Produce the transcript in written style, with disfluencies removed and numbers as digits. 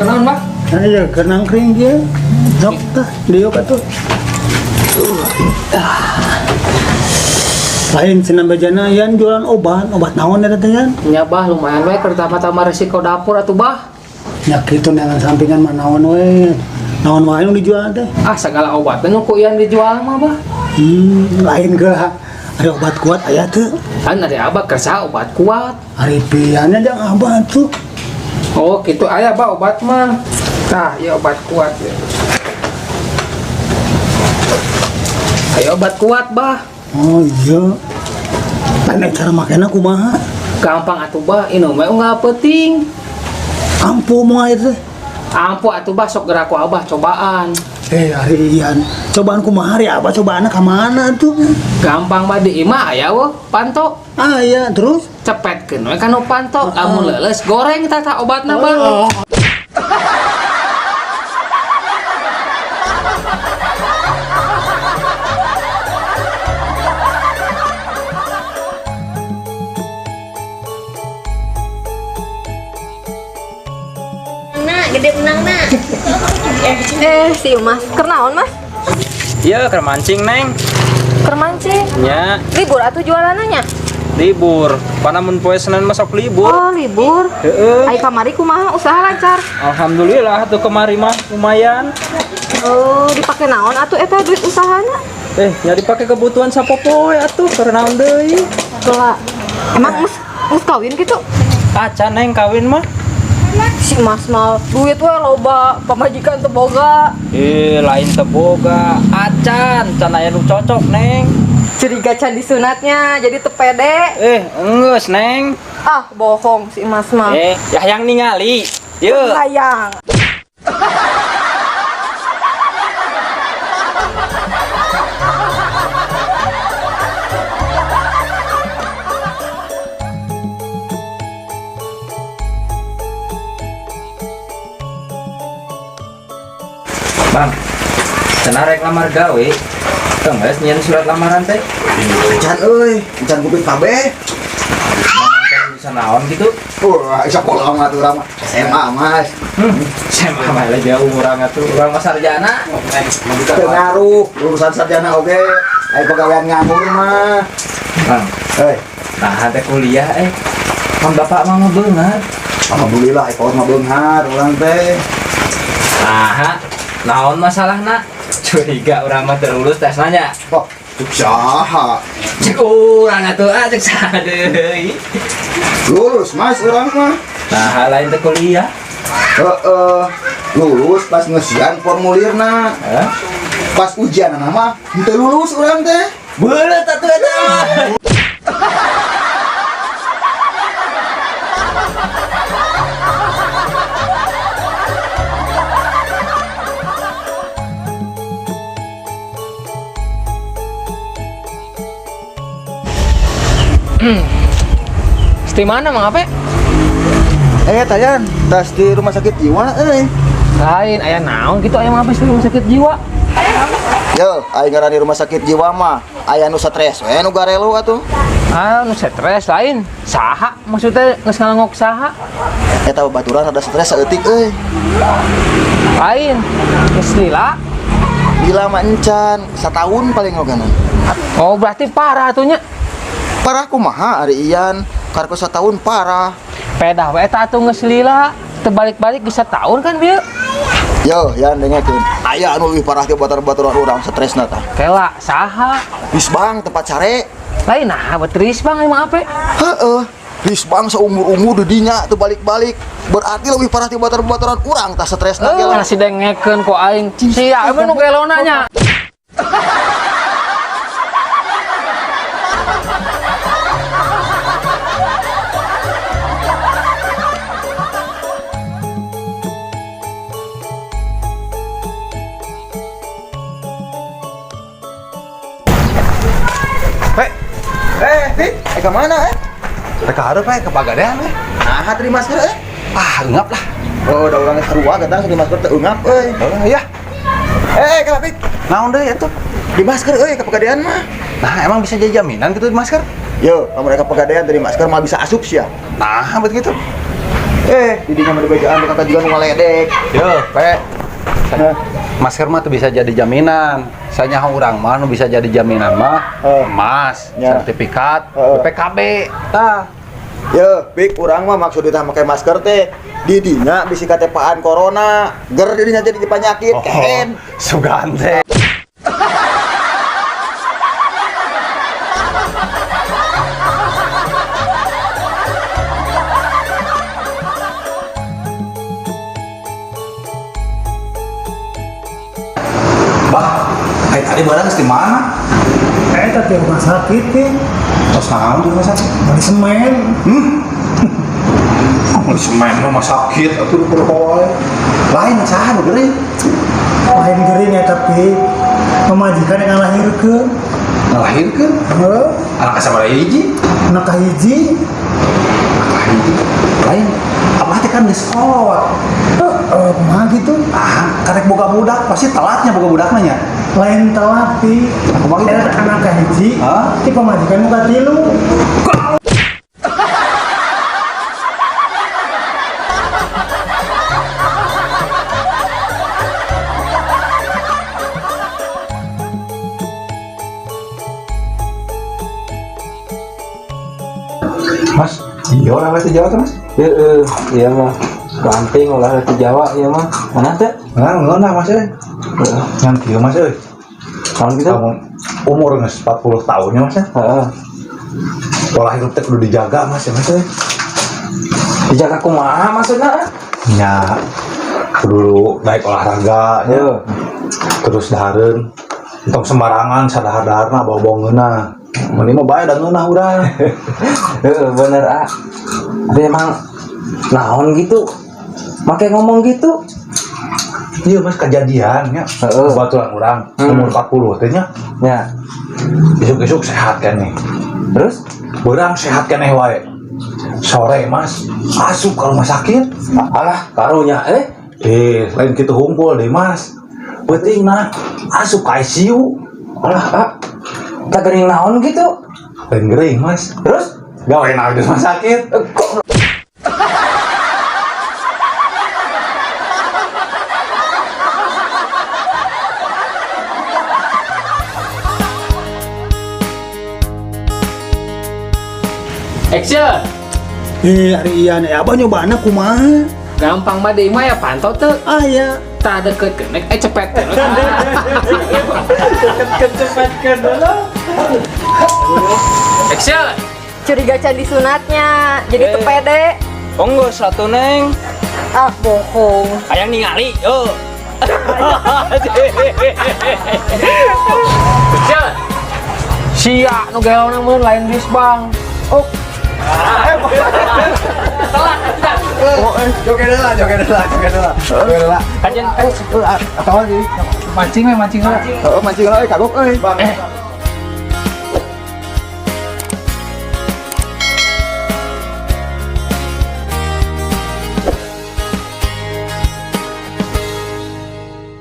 Kenaon, Bang? Ayo ke nangkring dia. Sok tah, diuk atuh. Lain senam bajana yan jualan obat naon eta teh yan. Nya bah lumayan we pertama-tama resiko dapur atuh bah. Nya kitu neangan sampingan mah naon we. Naon wae nu dijual teh. Ah segala obat nu ku ian dijual mah bah. Lain ke ada obat kuat aya teu. Kan ada abah kerja obat kuat. Ari piannya jang abah tuh. Oh gitu aya bah obat mah. Tah, ya obat kuat ya. Ayo obat kuat bah. Oh iya. Lain cara makena kumaha? Gampang atuh bah, inu mah enggak penting. Ampuh moal teh. Ampuh atuh bah sok gerak ku abah cobaan. Ari Ian, cobaan kumaha ari abah cobaanna ka mana tuh? Gampang mah di imah aya weh panto. Aya terus Cepetkeun we kana panto, lamun leuleus goreng tata obatna bah. Gede menang nak. Si Mas, kernaon Mas? Iya, keur mancing, Neng. Keur mancing. Nya, Libur atuh jualananya? libur. Panamun poe Senin masuk libur. Oh, libur. Heeh. Ai kamari kumaha usaha lancar? Alhamdulillah tuh kemari mah lumayan. Oh, dipake naon atuh eta duit usahana? Ya dipake kebutuhan sapopoe atuh keur naon deui. Kelak. Emang mus kawin gitu? Acan Neng kawin mah. Si Mas mah duit we loba, pamajikan teu boga. Lain teboga. Acan, can aya nu cocok, Neng. Curiga can disunatnya jadi teu pede. Enggeus, Neng. Ah, bohong si Mas mah. Ya yang ningali. Yeuh. Sayang. Bang, cenah rek lamar gawe. Geus nyieun surat lamaran teh. Encan euy, encan kuping kabeh. Bisa naon gitu? Wah, sekolah mah tuh urang mah SMA, Mas. Saya mah lah jauh urang atuh. Urang mah sarjana. Teu ngaruh, lulusan sarjana oge. Aya pegawaian nganggur mah. Bang, Heuy, nah teh kuliah kan bapak mah beungar. alhamdulillah ekor mah beunghar urang teh. Nah, naon masalahna? Curiga urang mah teu lulus tes nanya. Wah, cuk saha? Cek urang atuh cek saha deui. Lulus Mas urang mah. Nah, lain teh kuliah. Lulus pas ngesian formulirna. Pas ujian mah henteu lulus urang teh. Beuleuh atuh eta mah. Di mana Mang Ape? Tayan, tas di rumah sakit jiwa euy. Lain aya naon gitu aya Mang Ape di rumah sakit jiwa. Yo, aing ngaran di rumah sakit jiwa mah aya nu stres we nu garelu atuh. Ah, nu stres lain. Saha maksudnya geus ngalongok saha? Eta babaturan ada stres saeutik euy. Lain. Geus lila. Bila mah encan, setahun paling oganan. Oh, berarti parah atunya. Parah kumaha ari Ian, karko setahun parah. Pedah we eta atuh geus lila. Terbalik-balik geus setahun kan bieu. Yo, Yan dengekeun. Aya anu leuwih parah ti baturan urang stresna tah. Kela saha? Bisbang tempat care. Lain nah betris Bang Mang Ape. Heeh. Bisbang seumur-umur di dinya teu balik-balik. Berarti leuwih parah ti baturan urang tah stresna ge. Nasi dengekeun ku aing. Sia emang nu gelona nya. Ke mana Rek hareup ke Pagadean Nah, terima masker Engap lah. Oh, udah orangnya sarua gadang di masker teu eungap euy. Oh ya. Kalapit. Naon deui atuh? Di masker euy ke Pegadaian mah. Nah, emang bisa jadi jaminan gitu di masker? Yo, kalau mereka Pegadaian dari masker mah bisa asup sia. Nah, begitu. Didinya mah di bejaan tukang kajian ngaledek. Yo, Pak. Masker mah tuh bisa jadi jaminan. Saya nyaho urang mah nu bisa jadi jaminan mah emas, Ya. sertifikat, PKB. Tah. Ya, pik urang mah maksud ditah make masker teh didinya bisi katepaan corona, ger didinya jadi penyakit kehen. Sugante. Bah, tadi barang di mana? Tapi rumah sakit ya. Terus naon di rumah sakit? Di semen. Di semen rumah sakit atuh perhoy. Lain saha nu geuring? Lain gering ya tapi pemajikan yang ngalahirkeun. Ngalahirkeun Heuh, anak sabaraha hiji? anak kahiji. Lain abah teh kan geus kolot. Kumaha gitu? Karek boga budak pasti telatnya boga budakna nya. Lain tapi Kumaha gitu? anak kahiji. Hah? Ti pemajikan muka tilu. Mas, iya orang bahasa Jawa tuh mas? Iya mah. Gampang olah di Jawa ya mah. Mana teh? Nggak mas ya. Yang kieu mas euy. Tahun kita? Kamu umur geus 40 tahunnya mas ya. Heeh. Pola hidup teh kudu dijaga mas ya mas euy. Dijaga kumaha maksudna? Ya, kudu baik olahraga ya. Yo. Terus dahareun. Tong sembarangan sadahar-daharna bawa-bawa mending mah bae da ngeunah urang. Heeh, bener ah. Tapi emang naon gitu? Make ngomong gitu? Iya mas kejadian ya. Heeh. Kebetulan urang umur 40 teh nya. Ya. Besok-besok sehat kan nih. Terus? Urang sehat keneh wae. Sore mas asup ke rumah sakit. Alah, karunya Lain kitu hungkul deh mas. Penting nah asup ke ICU. alah ah. Tak gering naon gitu. Lain gering mas. Terus? Gawe naon di rumah sakit. Kok Action. Hari iya nih abah nyobana kumaha? Gampang mah deui mah ya pantau teu. Ya. Tak deket kenek cepet kenek. Action. Curiga can disunatnya, jadi tuh pede. Onggo satu neng. Ah, bohong. Ayang ningali. Yo. Action. Sia nu gaeona mah lain bis bang. Oh. Joget lah. Kajian mancing we. Mancing lah kagok euy.